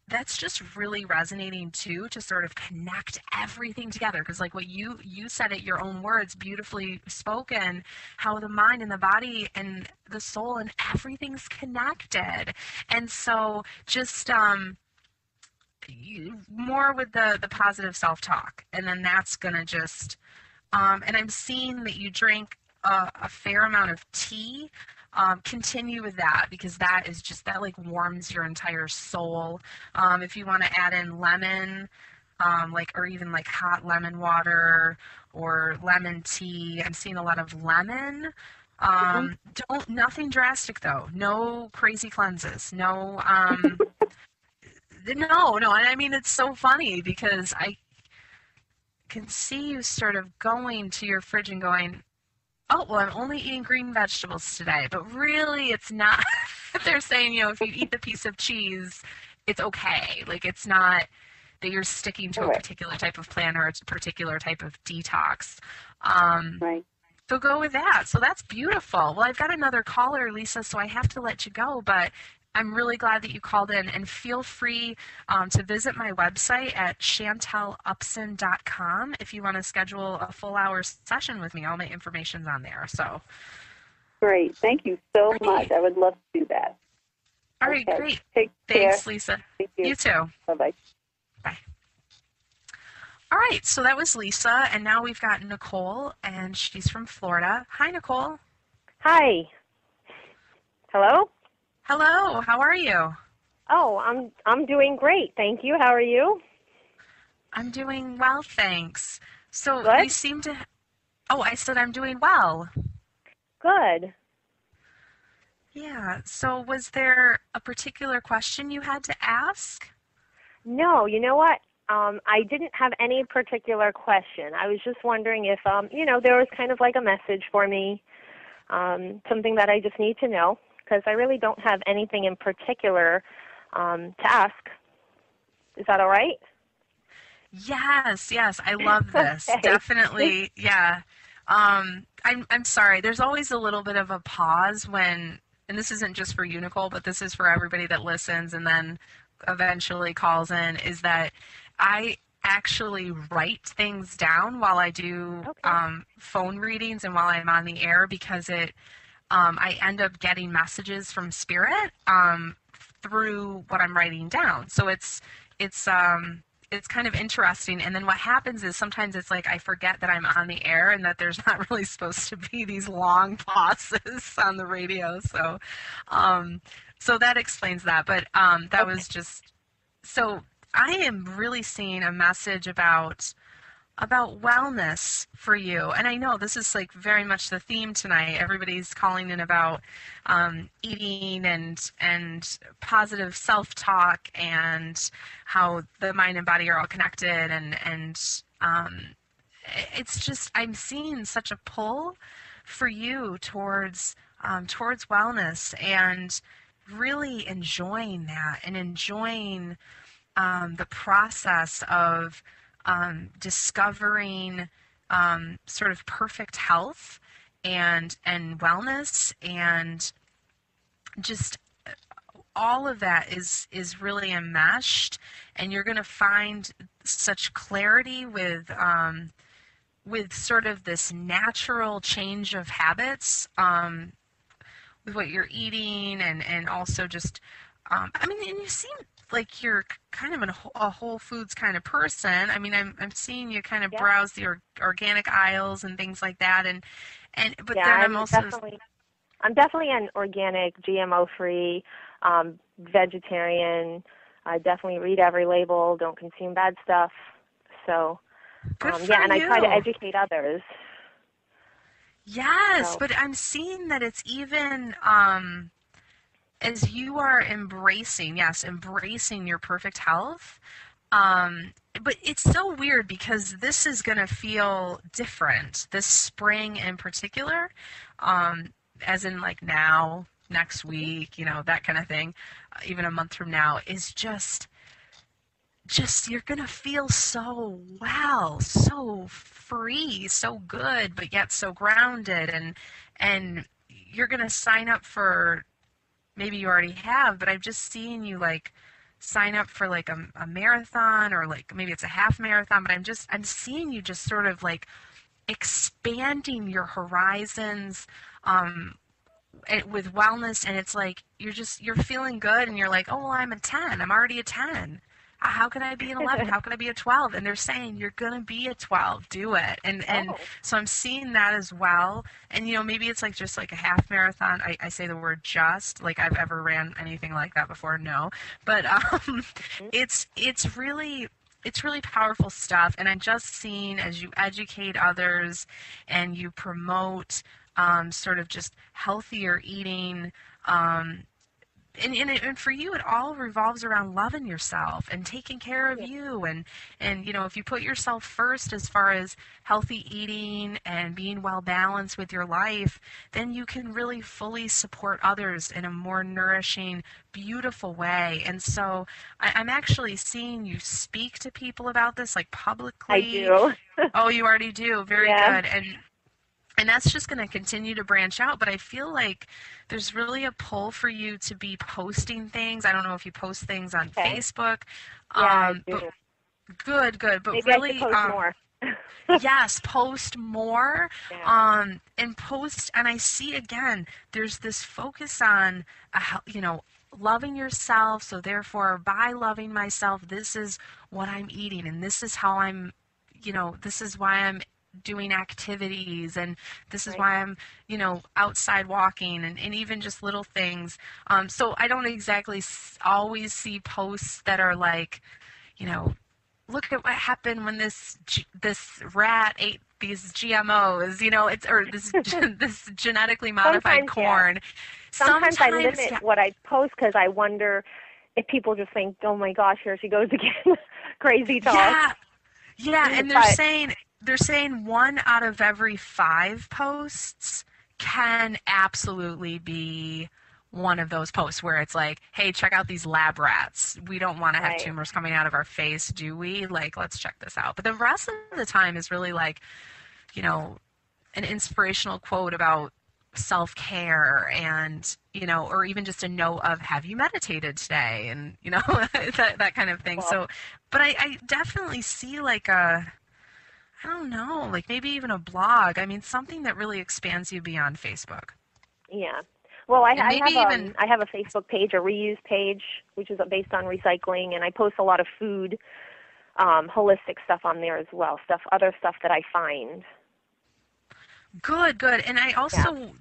Speaker 2: that's just really resonating too, to sort of connect everything together. Because like what you said it, your own words, beautifully spoken, how the mind and the body and the soul and everything's connected. And so just more with the positive self-talk. And then that's going to just... and I'm seeing that you drink a fair amount of tea. Continue with that, because that like warms your entire soul. If you want to add in lemon, or even like hot lemon water or lemon tea. I'm seeing a lot of lemon. Nothing drastic though. No crazy cleanses. No, no. I mean, it's so funny because I can see you sort of going to your fridge and going, oh, well, I'm only eating green vegetables today. But really, it's not. They're saying, if you eat the piece of cheese, it's okay. Like, it's not that you're sticking to a particular type of plan or a particular type of detox.
Speaker 7: Right.
Speaker 2: So go with that. So that's beautiful. Well, I've got another caller, Lisa, so I have to let you go. But I'm really glad that you called in, and feel free to visit my website at chantelupson.com if you want to schedule a full hour session with me. All my information's on there. So
Speaker 7: great. Thank you so much. I would love to do that.
Speaker 2: All right, great.
Speaker 7: Thanks,
Speaker 2: Lisa.
Speaker 7: Thank you.
Speaker 2: You too.
Speaker 7: Bye-bye.
Speaker 2: Bye. All right, so that was Lisa, and now we've got Nicole, and she's from Florida. Hi, Nicole.
Speaker 8: Hi. Hello?
Speaker 2: Hello, how are you?
Speaker 8: Oh, I'm doing great, thank you. How are you?
Speaker 2: I'm doing well, thanks. So
Speaker 8: Good?
Speaker 2: we seem to... Oh, I said I'm doing well.
Speaker 8: Good.
Speaker 2: Yeah, so was there a particular question you had to ask?
Speaker 8: No, you know what? I didn't have any particular question. I was just wondering if, there was kind of like a message for me, something that I just need to know, because I really don't have anything in particular to ask. Is that all right?
Speaker 2: Yes, I love this.
Speaker 8: Okay.
Speaker 2: Definitely, yeah. I'm sorry. There's always a little bit of a pause when, and this isn't just for you, Nicole, but this is for everybody that listens and then eventually calls in, is that I actually write things down while I do phone readings and while I'm on the air, because I end up getting messages from spirit through what I'm writing down. So it's kind of interesting. And then what happens is sometimes it's like I forget that I'm on the air and that there's not really supposed to be these long pauses on the radio. So so that explains that. But that was just, so I am really seeing a message about wellness for you. And I know this is like very much the theme tonight. Everybody's calling in about eating and positive self-talk and how the mind and body are all connected. And it's just, I'm seeing such a pull for you towards wellness and really enjoying that and enjoying the process of discovering sort of perfect health and wellness, and just all of that is really enmeshed, and you're going to find such clarity with sort of this natural change of habits with what you're eating, and also just I mean, and you seem like you're kind of a Whole Foods kind of person. I mean, I'm seeing you kind of
Speaker 8: Yeah.
Speaker 2: browse the organic aisles and things like that, but
Speaker 8: Yeah,
Speaker 2: then I'm also
Speaker 8: I'm definitely an organic, GMO-free, vegetarian. I definitely read every label, don't consume bad stuff. So,
Speaker 2: good for
Speaker 8: yeah, and I try to
Speaker 2: you.
Speaker 8: educate others.
Speaker 2: Yes,
Speaker 8: So,
Speaker 2: but I'm seeing that it's even as you are embracing your perfect health. But it's so weird because this is going to feel different this spring in particular, as in like now, next week, that kind of thing, even a month from now is just you're going to feel so well, so free, so good, but yet so grounded, and you're going to sign up for, maybe you already have, but I've just seen you like sign up for like a marathon, or like maybe it's a half marathon, but I'm seeing you just sort of like expanding your horizons, with wellness, and it's like you're feeling good, and you're like, oh well, I'm a 10, I'm already a 10. How can I be an 11? How can I be a 12? And they're saying you're gonna be a 12. Do it. And so I'm seeing that as well. And maybe it's like just like a half marathon. I say the word just, like I've ever ran anything like that before. No, but it's really powerful stuff. And I'm just seeing, as you educate others and you promote sort of just healthier eating. And for you, it all revolves around loving yourself and taking care of you. And if you put yourself first as far as healthy eating and being well balanced with your life, then you can really fully support others in a more nourishing, beautiful way. And so I'm actually seeing you speak to people about this, like publicly.
Speaker 8: I do.
Speaker 2: Oh, you already do. Very
Speaker 8: Yeah.
Speaker 2: good. And that's just going to continue to branch out. But I feel like there's really a pull for you to be posting things. I don't know if you post things on Facebook.
Speaker 8: Yeah, I do.
Speaker 2: Good. But
Speaker 8: Maybe
Speaker 2: really,
Speaker 8: I should post more.
Speaker 2: yes, post more.
Speaker 8: Yeah.
Speaker 2: And post. And I see again, there's this focus on, loving yourself. So therefore, by loving myself, this is what I'm eating, and this is how I'm, this is why I'm doing activities, and this is why I'm outside walking, and even just little things. So I don't exactly always see posts that are like, look at what happened when this rat ate these GMOs, or this genetically modified corn.
Speaker 8: Sometimes I limit what I post because I wonder if people just think, oh my gosh, here she goes again, crazy talk.
Speaker 2: Yeah, and they're saying 1 out of every 5 posts can absolutely be one of those posts where it's like, hey, check out these lab rats. We don't want to have tumors coming out of our face, do we? Like, let's check this out. But the rest of the time is really like, an inspirational quote about self-care, and or even just a note of, have you meditated today, and that kind of thing. So but I definitely see like I don't know, like maybe even a blog. I mean, something that really expands you beyond Facebook.
Speaker 8: Yeah. Well, I have a Facebook page, a reuse page, which is based on recycling, and I post a lot of food, holistic stuff on there as well, other stuff that I find. Good.
Speaker 2: And I also,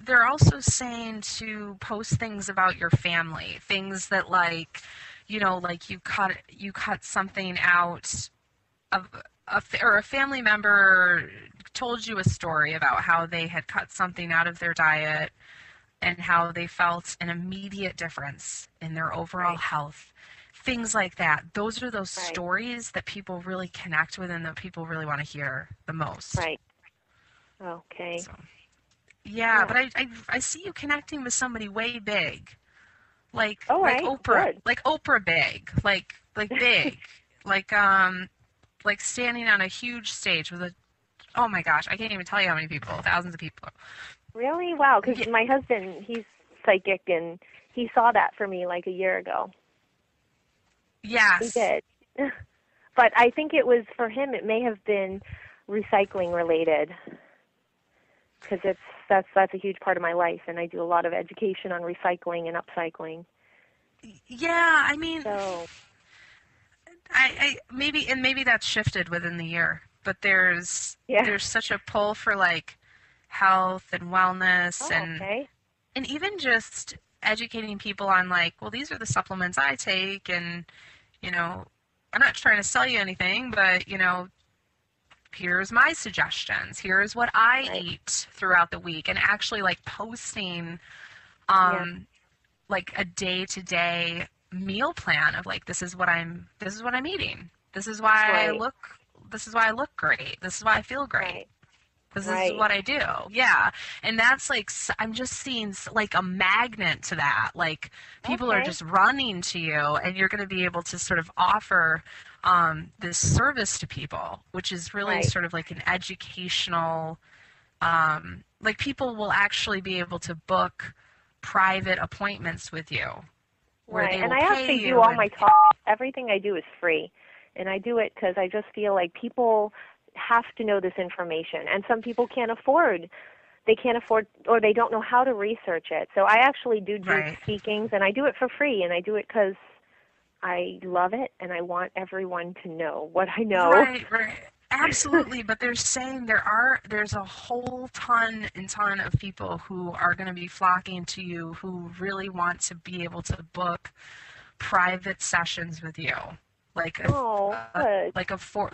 Speaker 2: they're also saying to post things about your family, things that like, like you cut something out of or a family member told you a story about how they had cut something out of their diet and how they felt an immediate difference in their overall health. Things like that. Those are those stories that people really connect with and that people really want to hear the most.
Speaker 8: Right. Okay.
Speaker 2: So, yeah, but I see you connecting with somebody way big. Like Oprah.
Speaker 8: Good.
Speaker 2: Like Oprah big. Like big. like standing on a huge stage with oh my gosh, I can't even tell you how many people, thousands of people.
Speaker 8: Really? Wow, because my husband, he's psychic, and he saw that for me like a year ago.
Speaker 2: Yes.
Speaker 8: He did. But I think it was, for him, it may have been recycling related, because that's a huge part of my life, and I do a lot of education on recycling and upcycling.
Speaker 2: Yeah, I mean,
Speaker 8: So,
Speaker 2: maybe that's shifted within the year, but
Speaker 8: yeah.
Speaker 2: there's such a pull for like health and wellness
Speaker 8: Oh, okay.
Speaker 2: and even just educating people on like, well, these are the supplements I take, and you know, I'm not trying to sell you anything, but here's my suggestions. Here's what I
Speaker 8: Right.
Speaker 2: eat throughout the week, and actually like posting
Speaker 8: Yeah.
Speaker 2: like a day-to-day meal plan of like this is what I'm eating.
Speaker 8: Right.
Speaker 2: This is why I look great. This is why I feel great.
Speaker 8: Right.
Speaker 2: This is
Speaker 8: Right.
Speaker 2: what I do. Yeah. And that's like I'm just seeing like a magnet to that. Like people are
Speaker 8: Okay.
Speaker 2: just running to you, and you're going to be able to sort of offer this service to people, which is really
Speaker 8: Right.
Speaker 2: sort of like an educational like people will actually be able to book private appointments with you where
Speaker 8: Right.
Speaker 2: they
Speaker 8: And
Speaker 2: will
Speaker 8: I
Speaker 2: pay
Speaker 8: actually do
Speaker 2: you
Speaker 8: all
Speaker 2: and
Speaker 8: my talk. Everything I do is free. And I do it because I just feel like people have to know this information. And some people can't afford. They can't afford, or they don't know how to research it. So I actually do
Speaker 2: right.
Speaker 8: speakings, and I do it for free. And I do it because I love it, and I want everyone to know what I know.
Speaker 2: Right. Absolutely, but they're saying there's a whole ton of people who are going to be flocking to you who really want to be able to book private sessions with you. Like
Speaker 8: Oh, good.
Speaker 2: like a four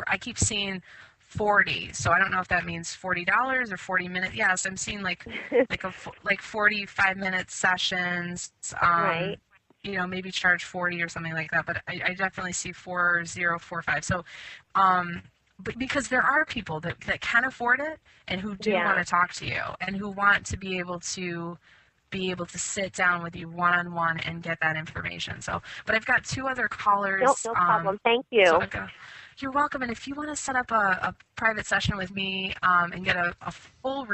Speaker 2: I keep seeing 40. So I don't know if that means $40 or 40-minute. Yes, I'm seeing like 45-minute sessions.
Speaker 8: Right.
Speaker 2: Maybe charge 40 or something like that, but I definitely see 4045. So but because there are people that can afford it and who do want
Speaker 8: Yeah.
Speaker 2: to talk to you and who want to be able to sit down with you one-on-one and get that information. So, but I've got two other
Speaker 8: Nope,
Speaker 2: callers.
Speaker 8: no problem. Thank
Speaker 2: So
Speaker 8: you.
Speaker 2: I've got, you're welcome. And if you want to set up a private session with me and get a full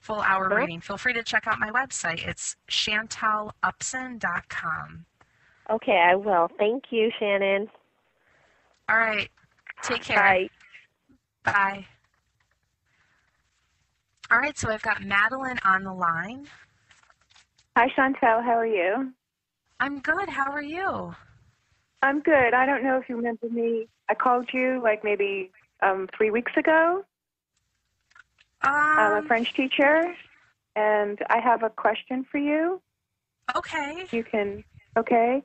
Speaker 2: hour
Speaker 8: Huh?
Speaker 2: reading, feel free to check out my website. It's chantelupson.com.
Speaker 8: Okay, I will. Thank you, Shannon.
Speaker 2: All right. Take care.
Speaker 8: Bye.
Speaker 2: Bye. All right. So I've got Madeline on the line.
Speaker 3: Hi, Chantel. How are you?
Speaker 2: I'm good. How are you?
Speaker 3: I'm good. I don't know if you remember me. I called you like maybe 3 weeks ago. I'm a French teacher, and I have a question for you.
Speaker 2: Okay.
Speaker 3: You can, okay.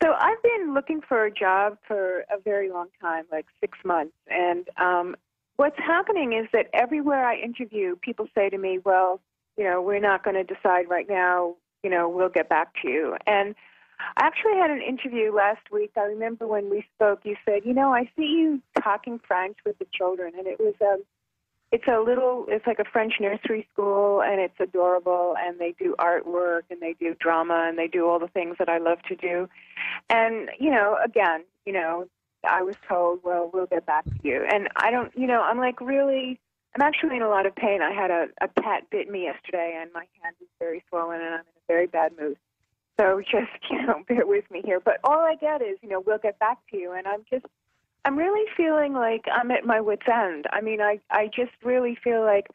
Speaker 3: So I've been looking for a job for a very long time, like 6 months. And what's happening is that everywhere I interview, people say to me, well, we're not going to decide right now. We'll get back to you. And I actually had an interview last week. I remember when we spoke, you said, I see you talking French with the children. And it was it's like a French nursery school, and it's adorable, and they do artwork, and they do drama, and they do all the things that I love to do. And, again, I was told, well, we'll get back to you. And I don't, I'm like really, I'm actually in a lot of pain. I had a cat bit me yesterday, and my hand is very swollen, and I'm in a very bad mood. So just, bear with me here. But all I get is, we'll get back to you. And I'm really feeling like I'm at my wit's end. I mean, I just really feel like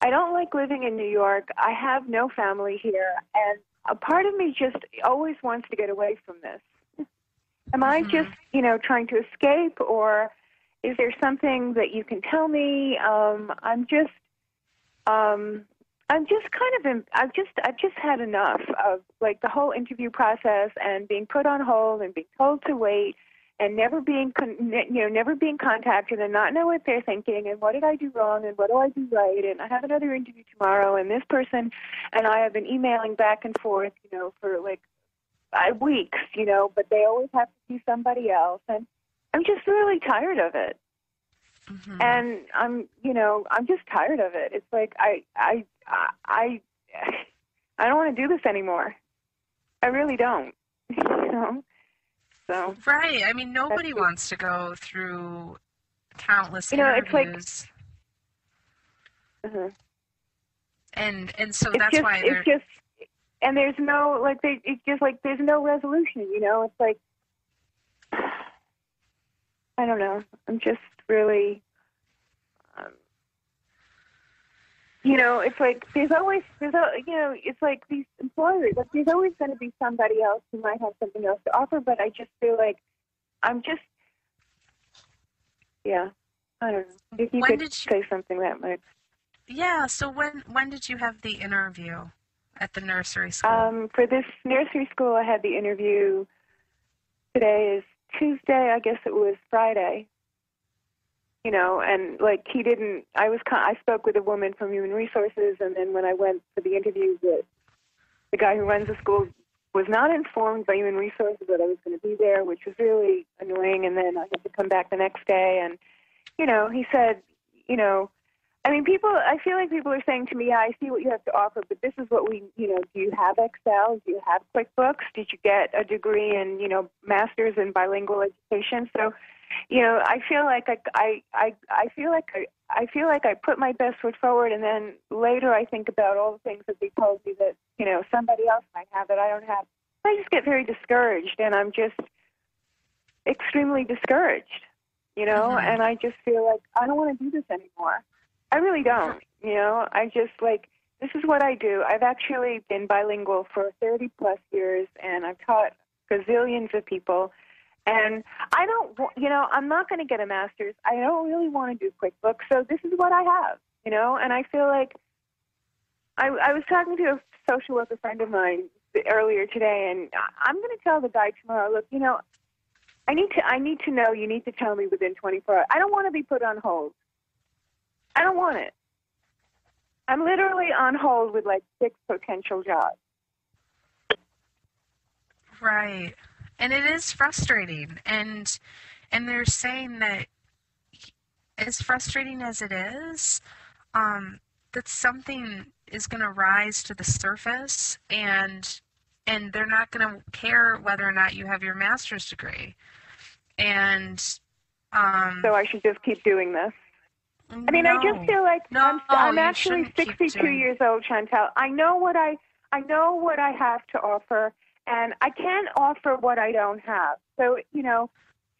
Speaker 3: I don't like living in New York. I have no family here, and a part of me just always wants to get away from this. Am I just, trying to escape, or is there something that you can tell me? I've just had enough of like the whole interview process and being put on hold and being told to wait and never being contacted and not know what they're thinking and what did I do wrong and what do I do right, and I have another interview tomorrow, and this person and I have been emailing back and forth, for like 5 weeks, but they always have to see somebody else, and I'm just really tired of it. Mm-hmm. And I'm just tired of it. It's like I don't want to do this anymore. I really don't. So
Speaker 2: right. I mean, nobody wants to go through countless interviews.
Speaker 3: It's like,
Speaker 2: and so that's why
Speaker 3: it's just, and there's no there's no resolution. It's like, I don't know. I'm just really.
Speaker 7: it's like it's like these employers, like there's always going to be somebody else who might have something else to offer, but I just feel like I'm just, I don't know. If you could say something that might.
Speaker 2: Yeah, so when did you have the interview at the nursery school?
Speaker 7: For this nursery school, I had the interview. Today is Tuesday. I guess it was Friday. And like I spoke with a woman from Human Resources, and then when I went for the interview, the guy who runs the school was not informed by Human Resources that I was going to be there, which was really annoying. And then I had to come back the next day, and he said, I feel like people are saying to me, yeah, I see what you have to offer, but this is what we, do you have Excel? Do you have QuickBooks? Did you get a degree in, master's in bilingual education? So, I feel like I feel like I put my best foot forward, and then later I think about all the things that they told me that, somebody else might have that I don't have. I just get very discouraged, and I'm just extremely discouraged, and I just feel like I don't want to do this anymore. I really don't, I just this is what I do. I've actually been bilingual for 30 plus years, and I've taught gazillions of people. And I don't, I'm not going to get a master's. I don't really want to do QuickBooks. So this is what I have, and I feel like I was talking to a social worker friend of mine earlier today, and I'm going to tell the guy tomorrow, look, I need to know, you need to tell me within 24 hours. I don't want to be put on hold. I don't want it. I'm literally on hold with 6 potential jobs.
Speaker 2: Right. And it is frustrating. And they're saying that as frustrating as it is, that something is going to rise to the surface, and they're not going to care whether or not you have your master's degree. And
Speaker 7: so I should just keep doing this. I mean, I just feel like I'm actually 62 years old, Chantel. I know what I have to offer, and I can't offer what I don't have. So,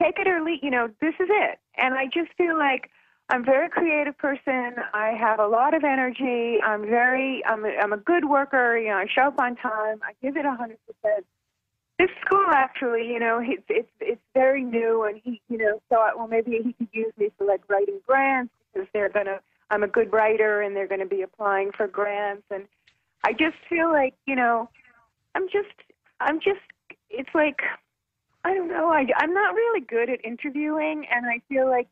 Speaker 7: take it or leave. This is it. And I just feel like I'm a very creative person. I have a lot of energy. I'm a good worker. I show up on time. I give it 100%. This school actually, it's very new, and he, thought, well, maybe he could use me for writing grants, because I'm a good writer, and they're going to be applying for grants. And I just feel like, I'm just, it's like, I don't know, I'm not really good at interviewing, and I feel like,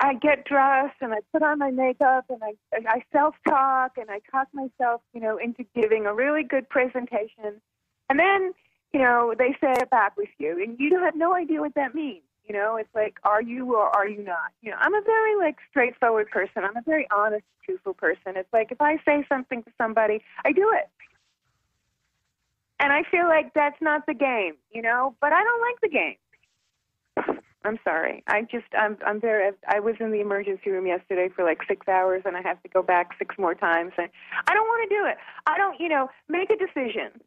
Speaker 7: I get dressed, and I put on my makeup, and I self-talk, and I talk myself, into giving a really good presentation. And then, they say it back with you, and you have no idea what that means. It's like, are you or are you not? I'm a very, straightforward person. I'm a very honest, truthful person. It's like, if I say something to somebody, I do it. And I feel like that's not the game, but I don't like the game. I'm sorry. I was in the emergency room yesterday for 6 hours, and I have to go back 6 more times. And I don't want to do it. I don't, make a decision.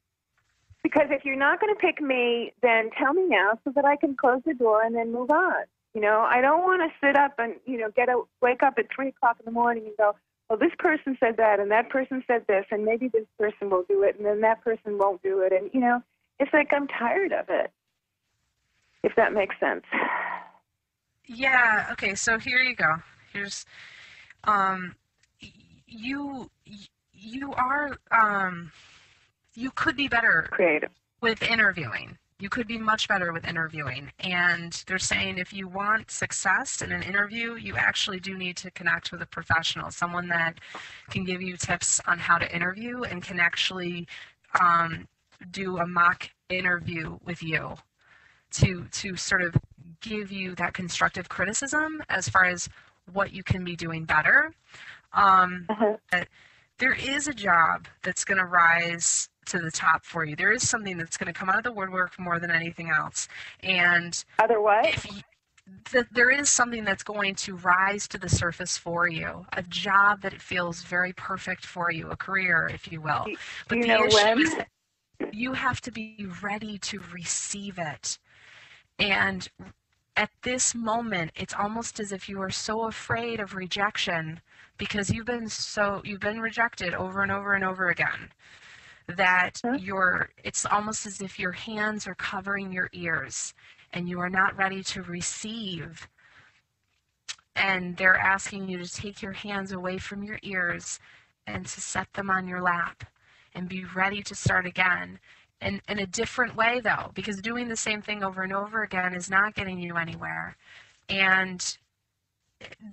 Speaker 7: Because if you're not going to pick me, then tell me now so that I can close the door and then move on. I don't want to sit up and, wake up at 3 o'clock in the morning and go, well, this person said that, and that person said this, and maybe this person will do it, and then that person won't do it. And, it's like I'm tired of it, if that makes sense.
Speaker 2: Yeah, okay, so here you go. Here's, you could be better
Speaker 7: creative
Speaker 2: with interviewing. You could be much better with interviewing. And they're saying if you want success in an interview, you actually do need to connect with a professional, someone that can give you tips on how to interview and can actually do a mock interview with you to sort of give you that constructive criticism as far as what you can be doing better. There is a job that's going to rise to the top for you. There is something that's going to come out of the woodwork more than anything else. And
Speaker 7: otherwise,
Speaker 2: there is something that's going to rise to the surface for you, a job that it feels very perfect for you, a career, if you will. But the issue is that you have to be ready to receive it. And at this moment, it's almost as if you are so afraid of rejection because you've been rejected over and over and over again, that it's almost as if your hands are covering your ears and you are not ready to receive. And they're asking you to take your hands away from your ears and to set them on your lap and be ready to start again. And in a different way, though, because doing the same thing over and over again is not getting you anywhere. And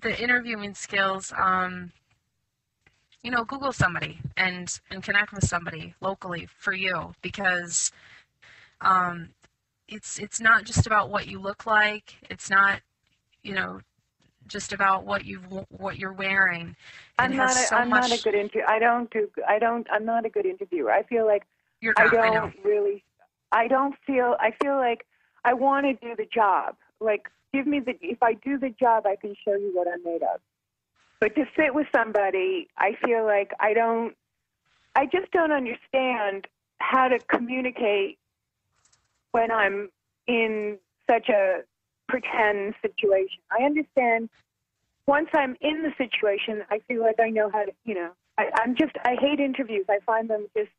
Speaker 2: the interviewing skills, Google somebody and connect with somebody locally for you, because it's not just about what you look like. It's not, just about what you're wearing.
Speaker 9: I'm not a good interviewer. I'm not a good interviewer. I feel like I feel like I want to do the job. Like, if I do the job, I can show you what I'm made of. But to sit with somebody, I feel like I just don't understand how to communicate when I'm in such a pretend situation. I understand once I'm in the situation, I feel like I know how to, I hate interviews. I find them just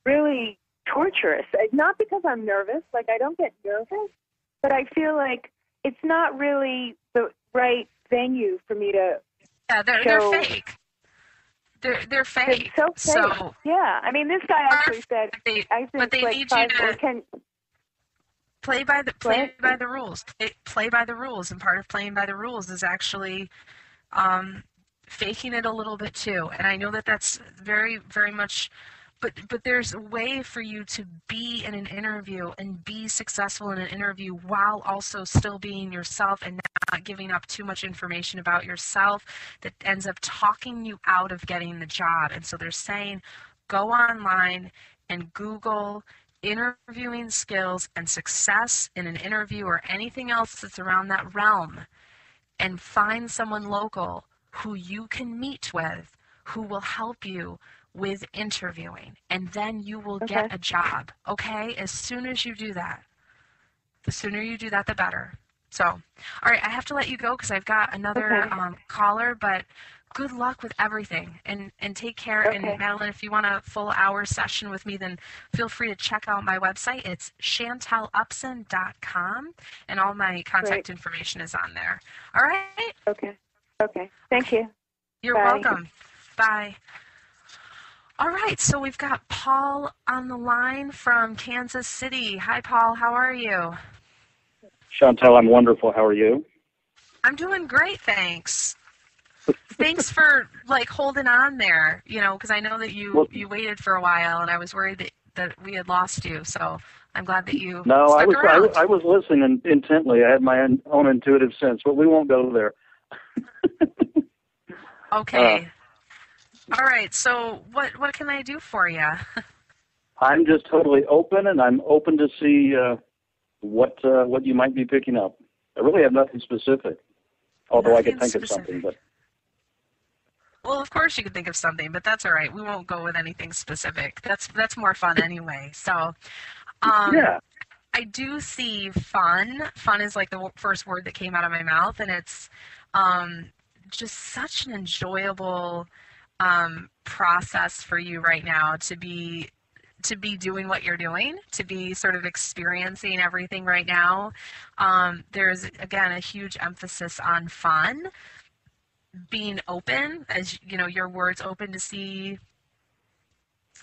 Speaker 9: really torturous. Not because I'm nervous, like I don't get nervous, but I feel like it's not really the right venue for me to
Speaker 2: they're fake. They're fake.
Speaker 9: It's so fake. Yeah, I mean, this guy actually said,
Speaker 2: but they need you to play by the rules. Play by the rules, and part of playing by the rules is actually faking it a little bit too. And I know that that's very, very much, but there's a way for you to be in an interview and be successful in an interview while also still being yourself and not giving up too much information about yourself that ends up talking you out of getting the job. And so they're saying, go online and Google interviewing skills and success in an interview or anything else that's around that realm, and find someone local who you can meet with who will help you with interviewing, and then you will get a job. Okay? As soon as you do that, the sooner you do that, the better. So, all right, I have to let you go because I've got another caller, but good luck with everything, and take care. And Madeline, if you want a full hour session with me, then feel free to check out my website. It's chantelupson.com, and all my contact information is on there. All right?
Speaker 9: Okay. Thank you.
Speaker 2: You're welcome. Bye. All right, so we've got Paul on the line from Kansas City. Hi, Paul. How are you?
Speaker 10: Chantel, I'm wonderful. How are you?
Speaker 2: I'm doing great, thanks. Thanks for holding on there, because I know that you waited for a while, and I was worried that we had lost you. So I'm glad that you stuck around.
Speaker 10: I was listening intently. I had my own intuitive sense, but we won't go there.
Speaker 2: Okay. All right. So what can I do for you?
Speaker 10: I'm just totally open, and I'm open to see what you might be picking up. I really have nothing specific, although I could think of something. But
Speaker 2: well, of course you could think of something, but that's all right. We won't go with anything specific. That's more fun anyway. So, I do see fun. Fun is like the first word that came out of my mouth, and it's just such an enjoyable process for you right now to be doing what you're doing, to be sort of experiencing everything right now. There's, again, a huge emphasis on fun, being open, as your words, open to see,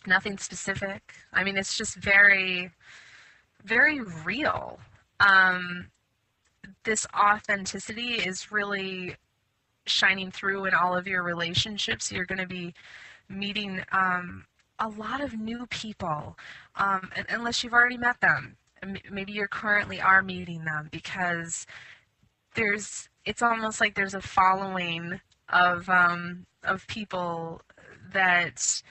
Speaker 2: nothing specific. I mean, it's just very, very real. This authenticity is really shining through in all of your relationships. You're going to be meeting a lot of new people, unless you've already met them. Maybe you currently are meeting them, because it's almost like there's a following of people that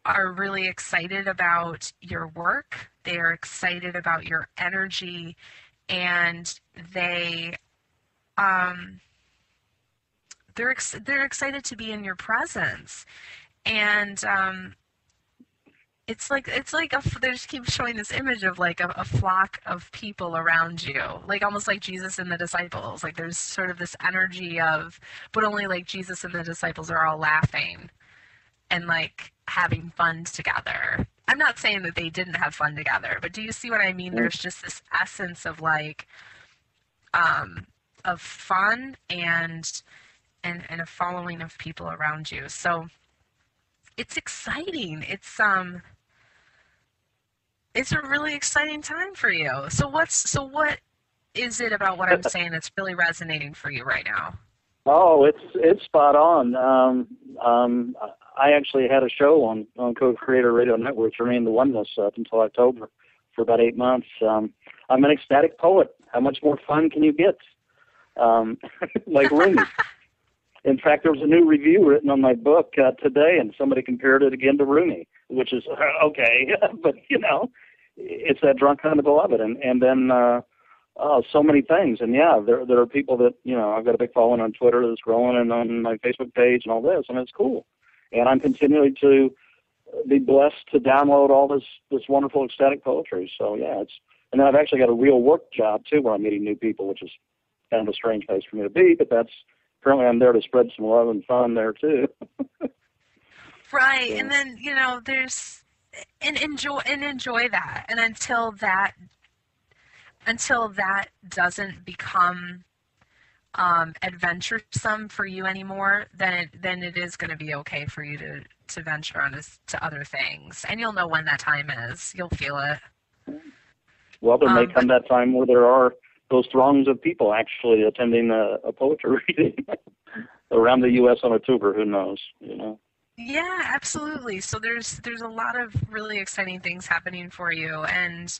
Speaker 2: are really excited about your work. They are excited about your energy, and they're excited to be in your presence. And they just keep showing this image of like a flock of people around you, like almost like Jesus and the disciples. Like there's sort of this energy of, but only like Jesus and the disciples are all laughing and like having fun together. I'm not saying that they didn't have fun together, but do you see what I mean? There's just this essence of like of fun and a following of people around you. So it's exciting. It's a really exciting time for you. So what is it about what I'm saying that's really resonating for you right now?
Speaker 10: Oh, it's spot on. I actually had a show on Co-Creator Radio Network, Remain the Oneness, up until October for about 8 months. I'm an ecstatic poet. How much more fun can you get? Like Rumi. In fact, there was a new review written on my book today, and somebody compared it again to Rumi, which is okay, but it's that drunk on the beloved, and then so many things. And yeah, there are people that I've got a big following on Twitter that's growing, and on my Facebook page and all this, and it's cool. And I'm continuing to be blessed to download all this wonderful ecstatic poetry. So yeah, and then I've actually got a real work job too, where I'm meeting new people, which is kind of a strange place for me to be, but currently I'm there to spread some love and fun there too.
Speaker 2: Right, yeah. And then there's enjoy that, and until that doesn't become adventuresome for you anymore, then it is going to be okay for you to venture on to other things, and you'll know when that time is. You'll feel it.
Speaker 10: Well, there may come that time where there are those throngs of people actually attending a poetry reading around the U.S. on a tour. Who knows?
Speaker 2: Yeah, absolutely. So there's a lot of really exciting things happening for you, and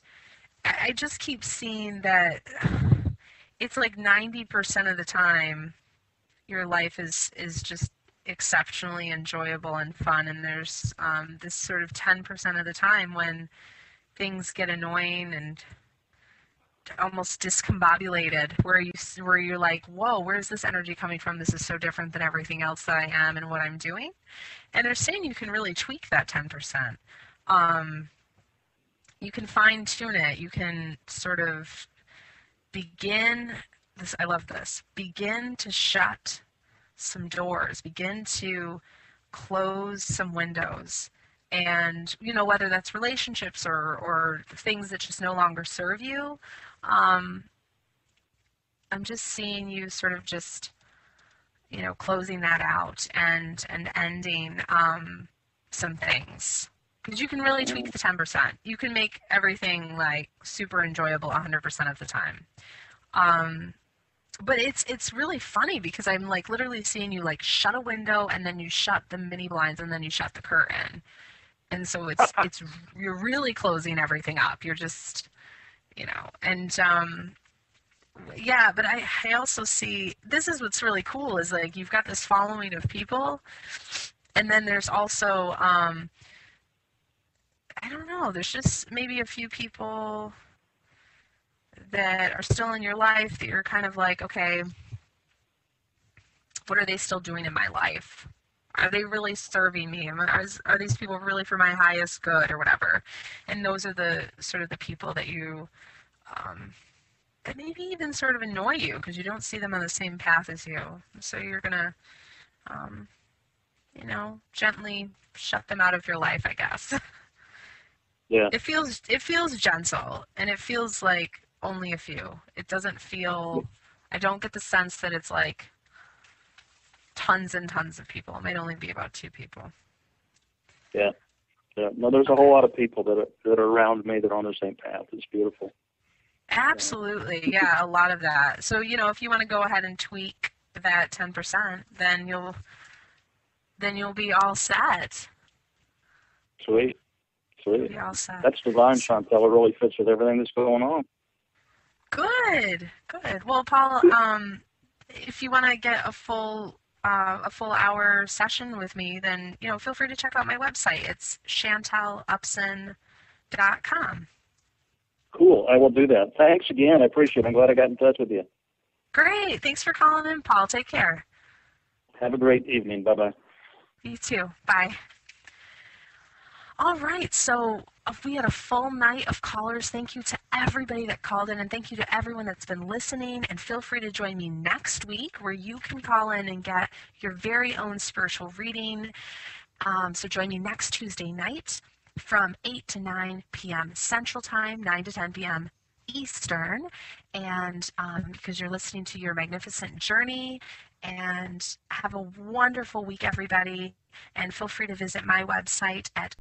Speaker 2: I just keep seeing that it's like 90% of the time your life is just exceptionally enjoyable and fun, and there's this sort of 10% of the time when things get annoying and almost discombobulated, where you're like, whoa, where's this energy coming from? This is so different than everything else that I am and what I'm doing. And they're saying you can really tweak that 10%. You can fine tune it. You can sort of begin this. I love this. Begin to shut some doors. Begin to close some windows. And, whether that's relationships or things that just no longer serve you, I'm just seeing you sort of just, closing that out and ending some things. Because you can really tweak the 10%. You can make everything, like, super enjoyable 100% of the time. But it's really funny because I'm, like, literally seeing you, like, shut a window and then you shut the mini blinds and then you shut the curtain. And so you're really closing everything up. You're just, and yeah, but I also see, this is what's really cool is like you've got this following of people, and then there's also, I don't know, there's just maybe a few people that are still in your life that you're kind of like, okay, what are they still doing in my life? Are they really serving me? Are these people really for my highest good or whatever? And those are the sort of the people that you, that maybe even sort of annoy you because you don't see them on the same path as you. So you're going to, gently shut them out of your life, I guess.
Speaker 10: Yeah.
Speaker 2: It feels gentle, and it feels like only a few. It doesn't feel, I don't get the sense that it's like tons and tons of people. It might only be about 2 people.
Speaker 10: Yeah. No, there's a whole lot of people that are around me that are on the same path. It's beautiful.
Speaker 2: Absolutely, yeah, a lot of that. So if you want to go ahead and tweak that 10%, then you'll be all set.
Speaker 10: Sweet.
Speaker 2: You'll be all set.
Speaker 10: That's divine, Chantel. It really fits with everything that's going on.
Speaker 2: Good. Well, Paul, if you want to get a full hour session with me, then feel free to check out my website. It's chantelupson.com.
Speaker 10: Cool. I will do that. Thanks again. I appreciate it. I'm glad I got in touch with you.
Speaker 2: Great. Thanks for calling in, Paul. Take care.
Speaker 10: Have a great evening. Bye-bye.
Speaker 2: You too. Bye. All right, so we had a full night of callers. Thank you to everybody that called in, and thank you to everyone that's been listening. And feel free to join me next week where you can call in and get your very own spiritual reading. So join me next Tuesday night from 8 to 9 p.m. Central Time, 9 to 10 p.m. Eastern, and because you're listening to Your Magnificent Journey. And have a wonderful week, everybody. And feel free to visit my website at